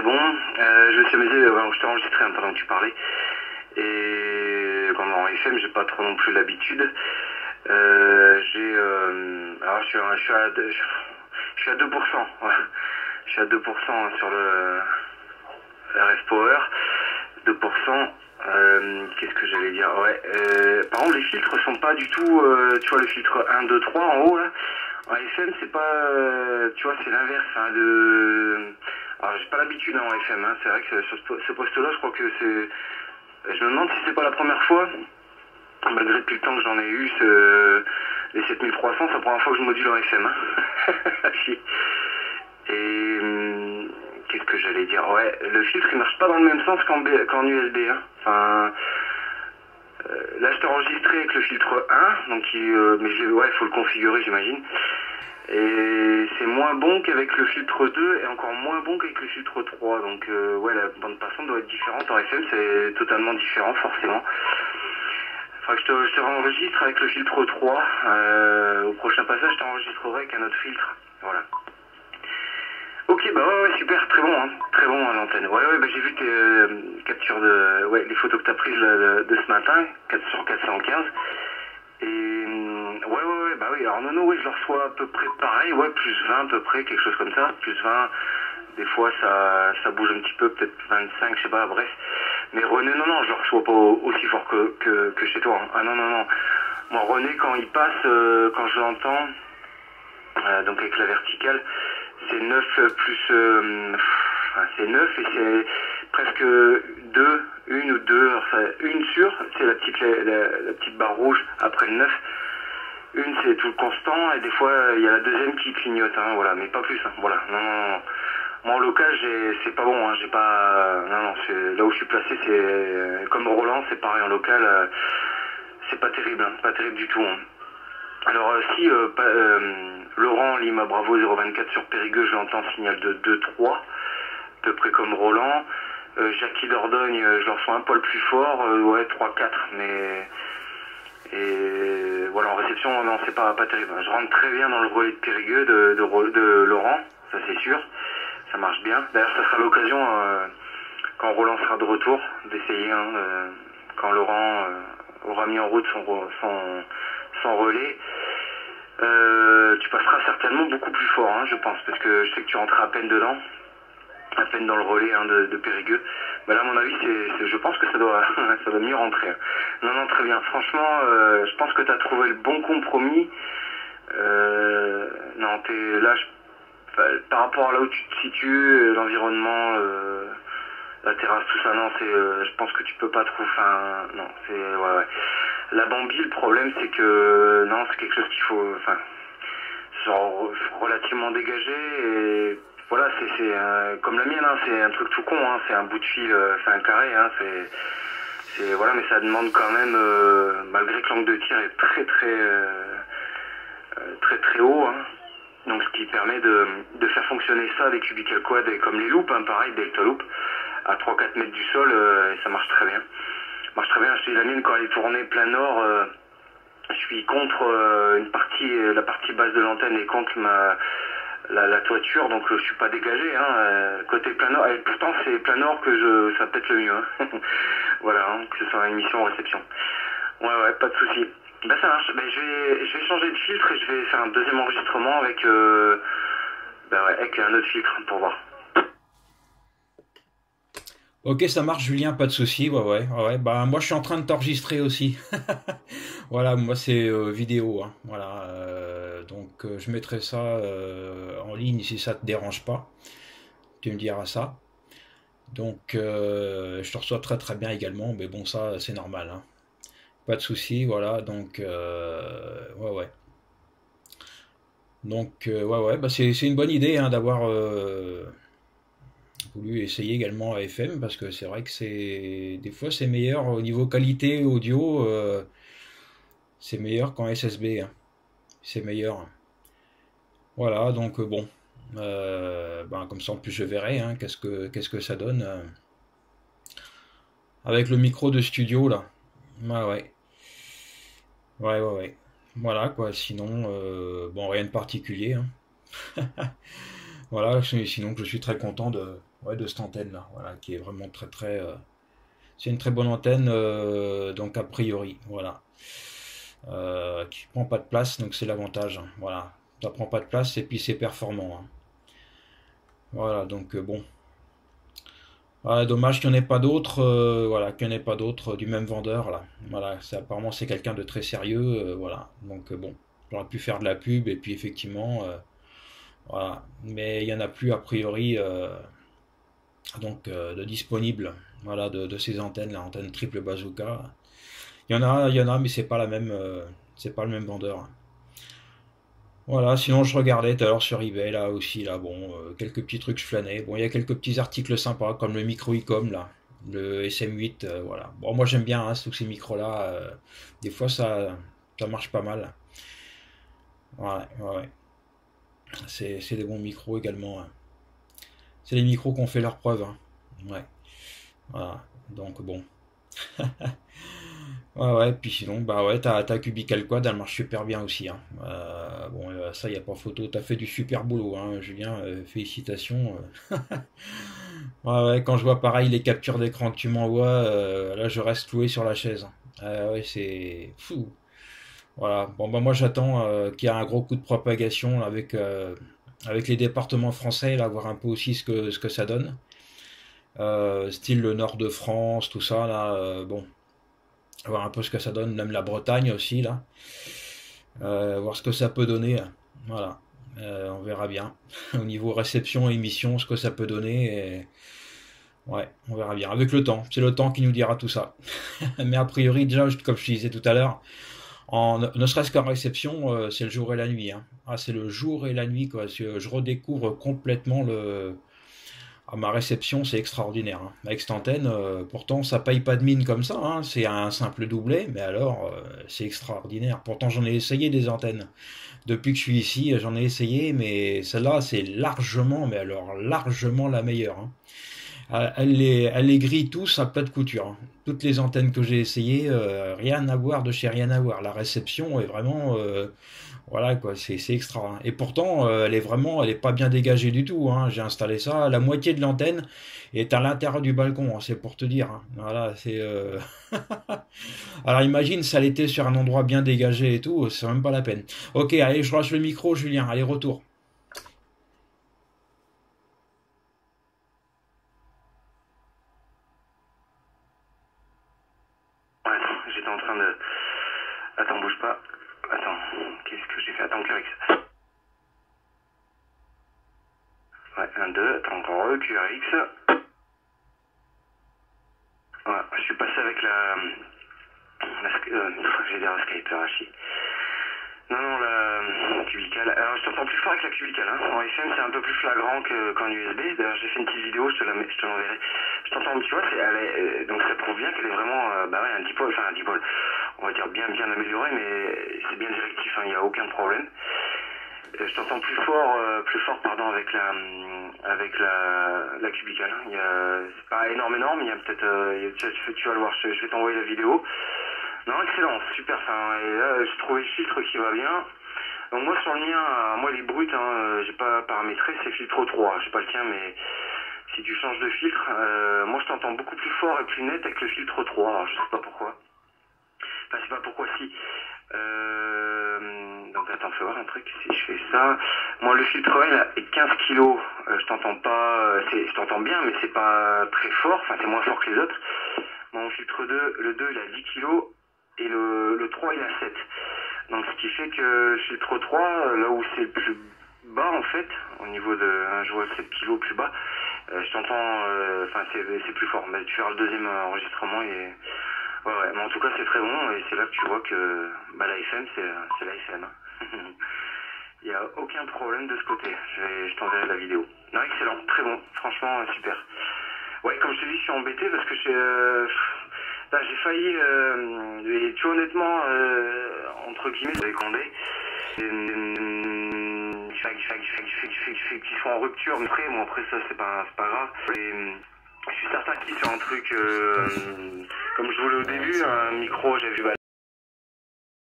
bon. Je me suis amusé, je t'ai enregistré pendant que tu parlais. Et comme en FM, j'ai pas trop non plus l'habitude. Alors je suis à 2%. Ouais. Je suis à 2% sur le RF Power. 2%. Qu'est-ce que j'allais dire? Ouais. Par contre, les filtres sont pas du tout. Tu vois, le filtre 1, 2, 3 en haut là. En FM, c'est pas. Tu vois, c'est l'inverse. Hein, Alors, j'ai pas l'habitude en FM. Hein, c'est vrai que sur ce poste-là, je crois que c'est. Je me demande si c'est pas la première fois, malgré depuis le temps que j'en ai eu, les 7300, c'est la première fois que je module en FM. Hein. Et qu'est-ce que j'allais dire? Ouais, le filtre il marche pas dans le même sens qu'en USB. Hein. Enfin, là je t'ai enregistré avec le filtre 1, donc mais ouais, faut le configurer, j'imagine. Et c'est moins bon qu'avec le filtre 2 et encore moins bon qu'avec le filtre 3. Donc ouais, la bande passante doit être différente. En FM, c'est totalement différent, forcément. Faudra que je te réenregistre avec le filtre 3. Au prochain passage, je t'enregistrerai avec un autre filtre. Voilà. Ok, bah ouais, super, très bon, hein. Très bon à l'antenne. Ouais, bah j'ai vu tes captures les photos que t'as prises de ce matin, 4 sur 415. Et ouais, bah oui, alors Nono, oui, je le reçois à peu près pareil, ouais, plus 20 à peu près, quelque chose comme ça, plus 20, des fois ça bouge un petit peu, peut-être 25, je sais pas, bref. Mais René, non, je le reçois pas aussi fort que chez toi. Hein. Ah non, moi René, quand il passe, quand je l'entends, donc avec la verticale, c'est 9 plus, c'est 9 et c'est presque 2, une ou deux, enfin, une sur, c'est la petite barre rouge après le 9. Une c'est tout le constant et des fois il y a la deuxième qui clignote, hein, voilà, mais pas plus, hein, voilà. Non. Moi en local c'est pas bon, hein, j'ai pas, non, là où je suis placé c'est comme Roland, c'est pareil en local, c'est pas terrible, hein, pas terrible du tout. Hein. Alors si Laurent Lima Bravo 024 sur Périgueux, je l'entends signal de 2-3, à peu près comme Roland. Jackie Dordogne, je le reçois un poil plus fort, ouais 3-4, mais et voilà, en réception, non, c'est pas terrible. Je rentre très bien dans le relais de Périgueux de Laurent, ça c'est sûr, ça marche bien. D'ailleurs, ça sera l'occasion, quand Roland sera de retour, d'essayer, hein, quand Laurent aura mis en route son relais. Tu passeras certainement beaucoup plus fort, hein, je pense, parce que je sais que tu rentres à peine dedans, à peine dans le relais, hein, de Périgueux. Mais là, à mon avis, je pense que ça doit mieux rentrer. Hein. Non, très bien. Franchement, je pense que tu as trouvé le bon compromis. Non, t'es là, par rapport à là où tu te situes, l'environnement, la terrasse, tout ça, non, je pense que tu peux pas trouver. Enfin, non, ouais. La Bambi, le problème, c'est que non, c'est quelque chose qu'il faut, enfin, genre relativement dégagé et voilà, c'est comme la mienne, hein, c'est un truc tout con, hein, c'est un bout de fil, c'est un carré, hein, voilà, mais ça demande quand même, malgré que l'angle de tir est très haut, hein, donc ce qui permet de faire fonctionner ça, des cubical quad, et comme les loupes, hein, pareil, Delta Loop, à 3-4 mètres du sol, et ça marche très bien. Je dis la mienne quand elle est tournée plein nord, je suis contre la partie basse de l'antenne et contre la toiture, donc je suis pas dégagé, hein, côté plein nord, et pourtant c'est plein nord que ça pète le mieux, hein. Voilà, hein, que ce soit une émission ou réception. Ouais, pas de souci. Bah ça marche, je vais changer de filtre et je vais faire un deuxième enregistrement avec un autre filtre pour voir. Ok, ça marche, Julien, pas de souci. Ouais. Bah, moi, je suis en train de t'enregistrer aussi. Voilà, moi, c'est vidéo. Hein. Voilà. Donc, je mettrai ça en ligne si ça te dérange pas. Tu me diras ça. Donc, je te reçois très très bien également. Mais bon, ça, c'est normal. Hein. Pas de souci. Voilà. Donc, ouais. Donc, ouais. Bah, c'est une bonne idée hein, d'avoir voulu essayer également à FM parce que c'est vrai que des fois c'est meilleur au niveau qualité audio, c'est meilleur qu'en SSB, hein. C'est meilleur. Voilà, donc bon, comme ça en plus je verrai hein, qu'est-ce que ça donne avec le micro de studio là. Ouais. Voilà quoi. Sinon, bon rien de particulier. Hein. Voilà, sinon je suis très content de cette antenne là, voilà, qui est vraiment très c'est une très bonne antenne, donc a priori, voilà. Qui prend pas de place, donc c'est l'avantage, hein, voilà. Ça prend pas de place et puis c'est performant, hein. Voilà, donc bon. Voilà, dommage qu'il n'y en ait pas d'autres, voilà, qu'il n'y en ait pas d'autres du même vendeur là. Voilà, apparemment c'est quelqu'un de très sérieux, voilà. Donc bon, j'aurais pu faire de la pub et puis effectivement, voilà. Mais il y en a plus a priori, donc de disponibles, voilà, de ces antennes, la antenne triple bazooka. Il y en a, mais c'est pas la même, c'est pas le même vendeur. Voilà, sinon je regardais tout à l'heure sur eBay là aussi là bon quelques petits trucs je flânais. Bon, il y a quelques petits articles sympas comme le micro ICOM là, le SM8 voilà. Bon, moi j'aime bien hein, tous ces micros là des fois ça marche pas mal. Ouais. C'est des bons micros également, hein. C'est les micros qui ont fait leur preuve, hein. Ouais. Voilà. Donc bon. Ouais, puis sinon, bah ouais, ta Cubical Quad, elle marche super bien aussi, hein. Bon, ça, y a pas photo. T'as fait du super boulot, hein, Julien. Félicitations. Ouais, quand je vois pareil les captures d'écran que tu m'envoies, là, je reste cloué sur la chaise. Ouais, c'est fou. Voilà. Bon, bah moi, j'attends qu'il y ait un gros coup de propagation là, avec les départements français, là, voir un peu aussi ce que ça donne. Style le nord de France, tout ça, là, bon. Voir un peu ce que ça donne, même la Bretagne aussi, là. Voir ce que ça peut donner. Voilà. On verra bien. Au niveau réception et émission, ce que ça peut donner. Ouais, on verra bien. Avec le temps. C'est le temps qui nous dira tout ça. Mais a priori, déjà, comme je te disais tout à l'heure, ne serait-ce qu'en réception, c'est le jour et la nuit, hein. Ah, c'est le jour et la nuit, quoi. Je redécouvre complètement ma réception, c'est extraordinaire, hein. Avec cette antenne, pourtant ça paye pas de mine comme ça, hein. C'est un simple doublet, mais alors c'est extraordinaire. Pourtant j'en ai essayé des antennes. Depuis que je suis ici, j'en ai essayé, mais celle-là c'est largement, mais alors largement la meilleure, hein. Elle les grille tous à plat de couture, hein. Toutes les antennes que j'ai essayées, rien à voir de chez rien à voir. La réception est vraiment, voilà quoi, c'est extra, hein. Et pourtant, elle est pas bien dégagée du tout, hein. J'ai installé ça, la moitié de l'antenne est à l'intérieur du balcon, hein, c'est pour te dire, hein. Voilà, c'est. Alors imagine, ça l'était sur un endroit bien dégagé et tout, c'est même pas la peine. Ok, allez, je lâche le micro, Julien. Allez, retour. Ouais, j'étais en train de... Attends, bouge pas. Attends, qu'est-ce que j'ai fait? Attends, QRX. Ouais, 1, 2, attends, encore QRX. Ouais, je suis passé avec j'ai dit Skype, Rachi. Non, la cubicale. Alors, je t'entends plus fort avec la cubicale, hein. En FM, c'est un peu plus flagrant qu'en USB. D'ailleurs, j'ai fait une petite vidéo, je te l'enverrai. Je t'entends, tu vois, donc ça prouve bien qu'elle est vraiment, bah ouais, un dipôle, enfin un dipôle. On va dire bien amélioré, mais c'est bien directif, hein, il n'y a aucun problème. Je t'entends plus fort, pardon, avec la cubicale, hein. C'est pas énorme, mais il y a peut-être, tu vas le voir, je vais t'envoyer la vidéo. Non, excellent, super. Enfin, et là, j'ai trouvé le filtre qui va bien. Donc moi sur le mien, moi il est brut, hein, j'ai pas paramétré, c'est filtre 3. J'ai pas le tien, mais si tu changes de filtre, moi je t'entends beaucoup plus fort et plus net avec le filtre 3. Alors je sais pas pourquoi. Enfin, je sais pas pourquoi si. Donc attends, fais voir un truc. Si je fais ça, moi le filtre 1 est 15 kg. Je t'entends pas, je t'entends bien, mais c'est pas très fort. Enfin, c'est moins fort que les autres. Mon filtre 2, le 2 il a 10 kg et le 3 il a 7. Donc ce qui fait que le filtre 3, là où c'est le plus bas en fait, au niveau de un joueur 7 kg plus bas, je t'entends, enfin c'est plus fort. Mais tu verras le deuxième enregistrement et ouais, mais en tout cas c'est très bon et c'est là que tu vois que bah, la FM c'est la FM, hein. Il n'y a aucun problème de ce côté. Je t'enverrai la vidéo. Non, excellent, très bon, franchement super. Ouais, comme je te dis, je suis embêté parce que j'ai failli, et tu vois, honnêtement, entre guillemets, avec Condé, qu'ils soient en rupture, mais après ça, c'est pas grave. Et, je suis certain qu'ils sur un truc, comme je voulais au début, un micro, j'ai vu,